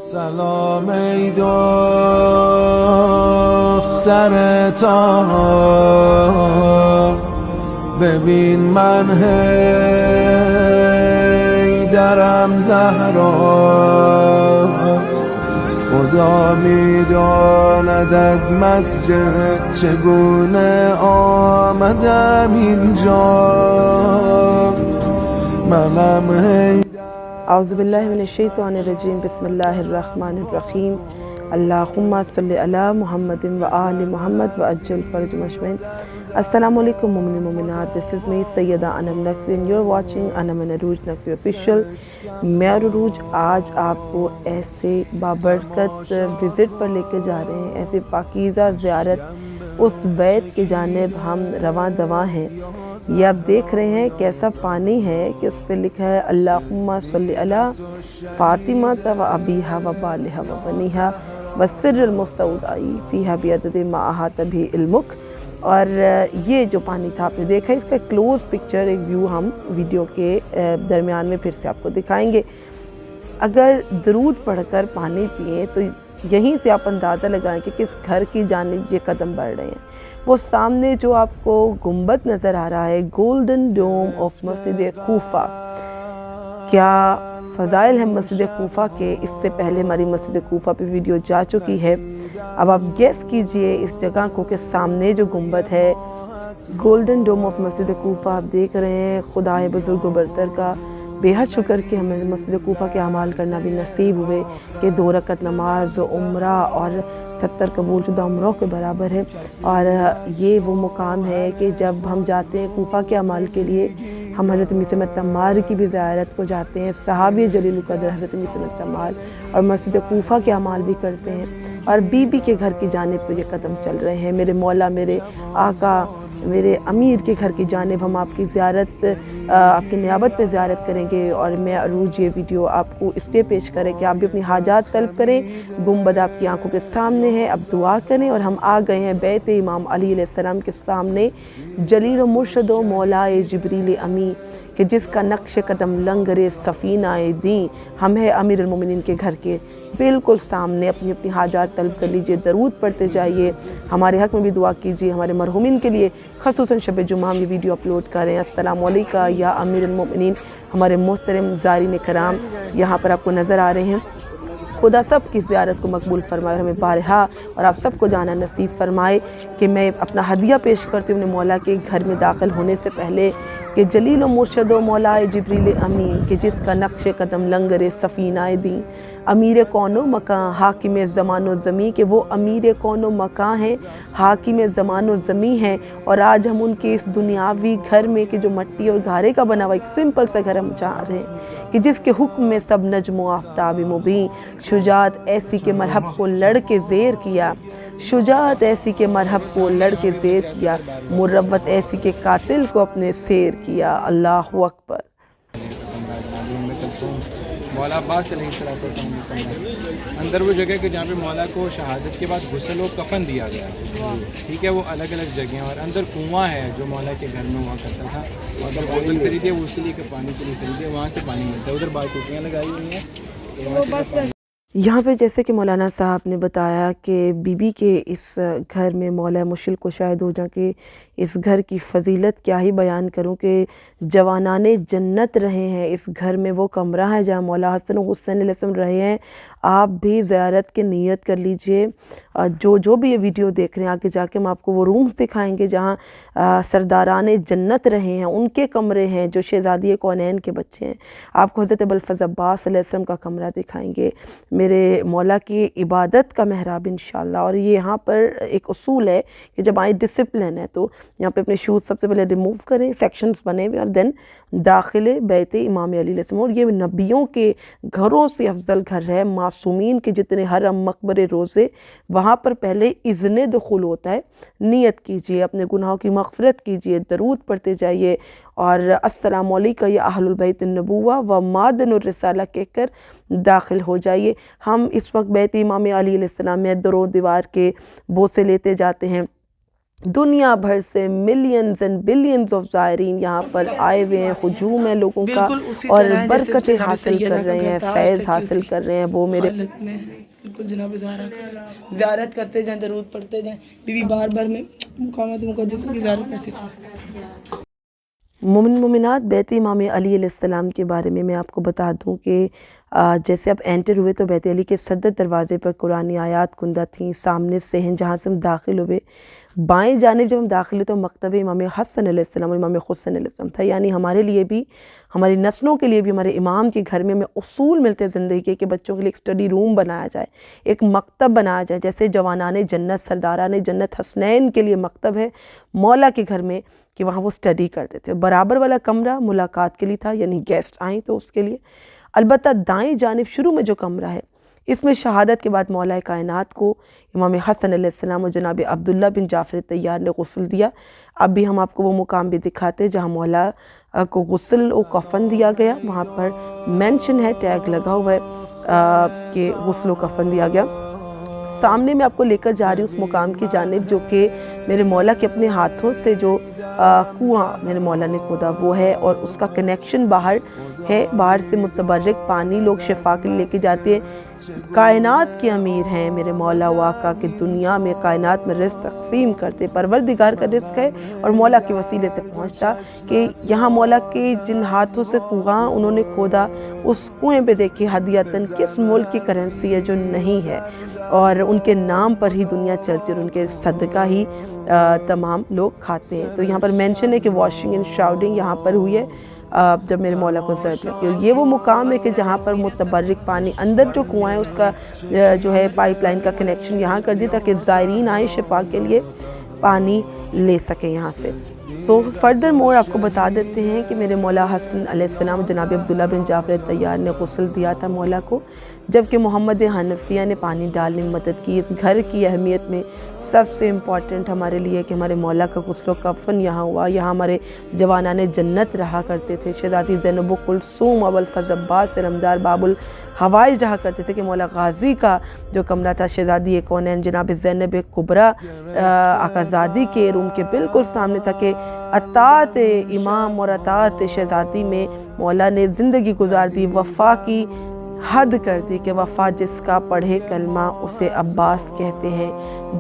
سلام ای دختر طاها، ببین من حیدرم زهرا. خدا میداند از مسجد چگونه آمدم اینجا. منم حیدر. اعوذ باللہ من الشیطان الرجیم. بسم اللہ الرحمن الرحیم. اللہم صلی علی محمد و آل محمد و عجل فرج مجمعین. السلام علیکم مومنین مومنات. This is me Syeda Anam Naqvi and you're watching انم عروج نقوی official. میں عروج آج آپ کو ایسے بابرکت وزٹ پر لے کے جا رہے ہیں، ایسے پاکیزہ زیارت اس بیت کی جانب ہم رواں دواں ہیں. یہ آپ دیکھ رہے ہیں کیسا پانی ہے کہ اس پہ لکھا ہے اللہم صلی علی فاطمہ و ابیہا و بالہا و بنیہا والسر المستودع فیہا بعدد ما احاط بہ علمک. اور یہ جو پانی تھا آپ نے دیکھا، اس کا کلوز پکچر ایک ویو ہم ویڈیو کے درمیان میں پھر سے آپ کو دکھائیں گے. اگر درود پڑھ کر پانی پئیں تو یہیں سے آپ اندازہ لگائیں کہ کس گھر کی جانب یہ قدم بڑھ رہے ہیں. وہ سامنے جو آپ کو گنبد نظر آ رہا ہے، گولڈن ڈوم آف مسجد کوفہ. کیا فضائل ہیں مسجد کوفہ کے. اس سے پہلے ہماری مسجد کوفہ پہ ویڈیو جا چکی ہے. اب آپ گیس کیجئے اس جگہ کو کہ سامنے جو گنبد ہے، گولڈن ڈوم آف مسجد کوفہ آپ دیکھ رہے ہیں. خدائے بزرگ و برتر کا بے حد شکر کہ ہمیں مسجد کوفہ کے اعمال کرنا بھی نصیب ہوئے کہ 2 رکعت نماز عمرہ اور 70 قبول شدہ عمروں کے برابر ہے. اور یہ وہ مقام ہے کہ جب ہم جاتے ہیں کوفہ کے اعمال کے لیے، ہم حضرت میثم عمار کی بھی زیارت کو جاتے ہیں، صحابی جلیل القدر حضرت میثم عمار، اور مسجد کوفہ کے اعمال بھی کرتے ہیں. اور بی بی کے گھر کی جانب تو یہ قدم چل رہے ہیں. میرے مولا، میرے آقا، میرے امیر کے گھر کی جانب ہم آپ کی زیارت، آپ کی نیابت پہ زیارت کریں گے. اور میں عروج یہ ویڈیو آپ کو اس لیے پیش کریں کہ آپ بھی اپنی حاجات طلب کریں. گنبد آپ کی آنکھوں کے سامنے ہے، اب دعا کریں. اور ہم آ گئے ہیں بیت امام علی علیہ السلام کے سامنے، جلیل و مرشد و مولائے جبریل امی کہ جس کا نقش قدم لنگر سفینہ دیں. ہم ہیں امیر المومنین کے گھر کے بالکل سامنے. اپنی اپنی حاجات طلب کر لیجئے، درود پڑھتے جائیے، ہمارے حق میں بھی دعا کیجیے. ہمارے مرحومین کے لیے خصوصاً شب جمعہ ہم یہ ویڈیو اپلوڈ کریں. السلام علیکم یا امیر المومنین. ہمارے محترم زائرین کرام یہاں پر آپ کو نظر آ رہے ہیں. خدا سب کی زیارت کو مقبول فرمائے اور ہمیں بارہا اور آپ سب کو جانا نصیب فرمائے. کہ میں اپنا ہدیہ پیش کرتی ہوں اپنے مولا کے گھر میں داخل ہونے سے پہلے کہ جلیل و مرشد و مولائے جبریل امی کہ جس کا نقش قدم لنگر سفینہ دیں. امیر کون و مکان حاکم زمان و زمین، کہ وہ امیر کون و مکان ہیں، حاکم زمان و زمین ہیں. اور آج ہم ان کے اس دنیاوی گھر میں کہ جو مٹی اور گھارے کا بنا ہوا ایک سمپل سا گھر ہم جا رہے ہیں کہ جس کے حکم میں سب نجم و آفتاب مبین. شجاعت ایسی کہ مرحب کو لڑ کے زیر کیا، شجاعت ایسی کہ مرحب کو لڑ کے زیر کیا، مروت ایسی کہ قاتل کو اپنے سیر کیا. اللہ اکبر. مولا عباس علیہ السلام اندر وہ جگہ کہ جہاں پہ مولا کو شہادت کے بعد غسل و کفن دیا گیا. ٹھیک ہے، وہ الگ الگ جگہیں، اور اندر کنواں ہے جو مولا کے گھر میں ہوا کرتا تھا. اگر بوتل خریدے وہ اسی لیے کہ پانی کے لیے خریدے، وہاں سے پانی ملتا ہے. ادھر بال ٹوٹیاں لگائی ہوئی ہیں. یہاں پہ جیسے کہ مولانا صاحب نے بتایا کہ بی بی کے اس گھر میں مولا مشکل کو شاہد ہو جائیں کہ اس گھر کی فضیلت کیا ہی بیان کروں کہ جوانان جنت رہے ہیں اس گھر میں. وہ کمرہ ہے جہاں مولا حسن و حسین علیہ السلام رہے ہیں. آپ بھی زیارت کی نیت کر لیجئے. جو بھی یہ ویڈیو دیکھ رہے ہیں آگے جا کے ہم آپ کو وہ رومز دکھائیں گے جہاں سرداران جنت رہے ہیں، ان کے کمرے ہیں جو شہزادی کونین کے بچے ہیں. آپ کو حضرت ابوالفضل عباس علیہ السلام کا کمرہ دکھائیں گے، میرے مولا کی عبادت کا محراب انشاءاللہ. اور یہ یہاں پر ایک اصول ہے کہ جب آئیں ڈسپلن ہے تو یہاں پہ اپنے شوز سب سے پہلے ریموو کریں، سیکشنز بنے ہوئے، اور دین داخل بیت امام علی علیہ السلام. اور یہ نبیوں کے گھروں سے افضل گھر ہے. معصومین کے جتنے حرم مقبرے روزے وہاں پر پہلے اذن دخول ہوتا ہے. نیت کیجئے، اپنے گناہوں کی مغفرت کیجئے، درود پڑھتے جائیے، اور السلام علیکم یا اہل البیت النبوہ و معدن الرسالہ کہہ کر داخل ہو جائیے. ہم اس وقت بیت امام علی علیہ السلام میں درو دیوار کے بوسے لیتے جاتے ہیں. دنیا بھر سے ملینز اینڈ بلینز آف زائرین یہاں پر آئے ہوئے ہیں، ہجوم ہے لوگوں کا اور برکتیں حاصل کر رہے ہیں، فیض حاصل کر رہے ہیں. وہ میرے بالکل جناب زہرا کا زیارت کرتے جائیں، درود پڑھتے جائیں، بی بار بار میں مقامات مقدس کی زیارت نصیب فرمائے. مومن مومنات، بیت امام علی علیہ السلام کے بارے میں آپ کو بتا دوں کہ جیسے آپ انٹر ہوئے تو بیت علی کے صدر دروازے پر قرآنی آیات کندہ تھیں. سامنے سے ہیں جہاں سے ہم داخل ہوئے، بائیں جانب جب ہم داخل ہوئے تو مکتب امام حسن علیہ السلام اور امام حسین علیہ السلام تھا. یعنی ہمارے لیے بھی، ہماری نسلوں کے لیے بھی ہمارے امام کے گھر میں ہمیں اصول ملتے ہیں زندگی کے کہ بچوں کے لیے ایک اسٹڈی روم بنایا جائے، ایک مکتب بنایا جائے. جیسے جوانان جنت، سرداران جنت حسنین کے لیے مکتب ہے مولا کے گھر میں کہ وہاں وہ اسٹڈی کرتے تھے. برابر والا کمرہ ملاقات کے لیے تھا، یعنی گیسٹ آئیں تو اس کے لیے. البتہ دائیں جانب شروع میں جو کمرہ ہے اس میں شہادت کے بعد مولا کائنات کو امام حسن علیہ السلام اور جناب عبداللہ بن جعفر طیار نے غسل دیا. اب بھی ہم آپ کو وہ مقام بھی دکھاتے ہیں جہاں مولا کو غسل و کفن دیا گیا. وہاں پر مینشن ہے، ٹیگ لگا ہوا ہے کہ غسل و کفن دیا گیا. سامنے میں آپ کو لے کر جا رہی ہوں اس مقام کی جانب جو کہ میرے مولا کے اپنے ہاتھوں سے جو کنواں میرے مولا نے کھودا وہ ہے، اور اس کا کنیکشن باہر ہے. باہر سے متبرک پانی لوگ شفا کے لے کے جاتے ہیں. کائنات کے امیر ہیں میرے مولا و آقا کہ دنیا میں کائنات میں رزق تقسیم کرتے، پروردگار کا رزق ہے اور مولا کے وسیلے سے پہنچتا کہ یہاں مولا کے جن ہاتھوں سے کنواں انہوں نے کھودا اس کنویں پہ دیکھیں ہدیتاً کس ملک کی کرنسی ہے جو نہیں ہے، اور ان کے نام پر ہی دنیا چلتی اور ان کے صدقہ ہی تمام لوگ کھاتے ہیں. تو یہاں پر مینشن ہے کہ واشنگ اینڈ شاؤڈنگ یہاں پر ہوئی ہے جب میرے مولا کو ضرورت لگی. اور یہ وہ مقام ہے کہ جہاں پر متبرک پانی اندر جو کنواں ہے اس کا جو ہے پائپ لائن کا کنیکشن یہاں کر دیا تاکہ زائرین آئیں شفا کے لیے پانی لے سکیں یہاں سے. تو فردر مور آپ کو بتا دیتے ہیں کہ میرے مولا حسن علیہ السلام جناب عبداللہ بن جعفر طیار نے غسل دیا تھا مولا کو، جبکہ محمد حنفیہ نے پانی ڈالنے میں مدد کی. اس گھر کی اہمیت میں سب سے امپورٹنٹ ہمارے لیے کہ ہمارے مولا کا غسل و کفن یہاں ہوا. یہاں ہمارے جوانان جنت رہا کرتے تھے. شہزادی زینب کلثوم ابوالفضل عباس سے رمدار باب الحوائج رہا کرتے تھے کہ مولا غازی کا جو کمرہ تھا شہزادی کونین جناب زینب کبریٰ آقازادی کے روم کے بالکل سامنے تھا کہ اطاعت امام اور اطاعت شہزادی میں مولا نے زندگی گزار دی. وفا کی حد کر دی کہ وفا جس کا پڑھے کلمہ اسے عباس کہتے ہیں،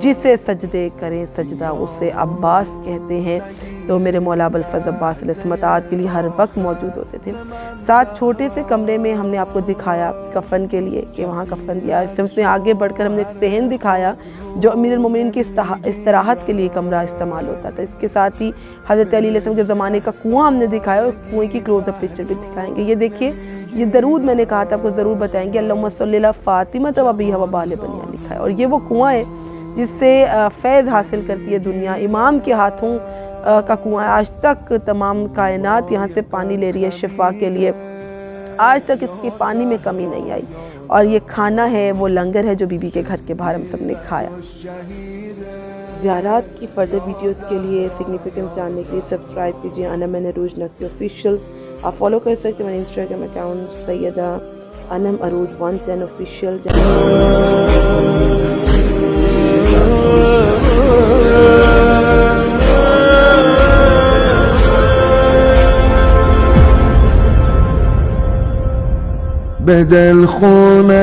جسے سجدے کریں سجدہ اسے عباس کہتے ہیں. تو میرے مولا ابوالفضل عباس علیہ السلام اطاعت کے لیے ہر وقت موجود ہوتے تھے. ساتھ چھوٹے سے کمرے میں ہم نے آپ کو دکھایا کفن کے لیے کہ وہاں کفن دیا. اس میں آگے بڑھ کر ہم نے ایک صحن دکھایا جو امیر المومنین کی استراحت کے لیے کمرہ استعمال ہوتا تھا. اس کے ساتھ ہی حضرت علی علیہ السلام کے زمانے کا کنواں ہم نے دکھایا اور کنویں کی کلوز اپ پکچر بھی دکھائیں گے. یہ دیکھیے یہ درود میں نے کہا تھا آپ کو ضرور بتائیں گے، اللہم صلی علی فاطمہ وابیہا وبال بنیہا لکھا ہے. اور یہ وہ کنواں ہے جس سے فیض حاصل کرتی ہے دنیا. امام کے ہاتھوں کا کنواں آج تک تمام کائنات یہاں سے پانی لے رہی ہے شفا کے لیے. آج تک اس کی پانی میں کمی نہیں آئی. اور یہ کھانا ہے وہ لنگر ہے جو بی بی کے گھر کے باہر ہم سب نے کھایا. زیارات کی فردر ویڈیوز کے لیے سگنیفیکنس جاننے کے لیے سبسکرائب کیجیے انم عروج نقوی آفیشیل. آپ فالو کر سکتے ہیں میرے انسٹاگرام اکاؤنٹ سیدہ انم عروج 110 آفیشیل. بدل خونه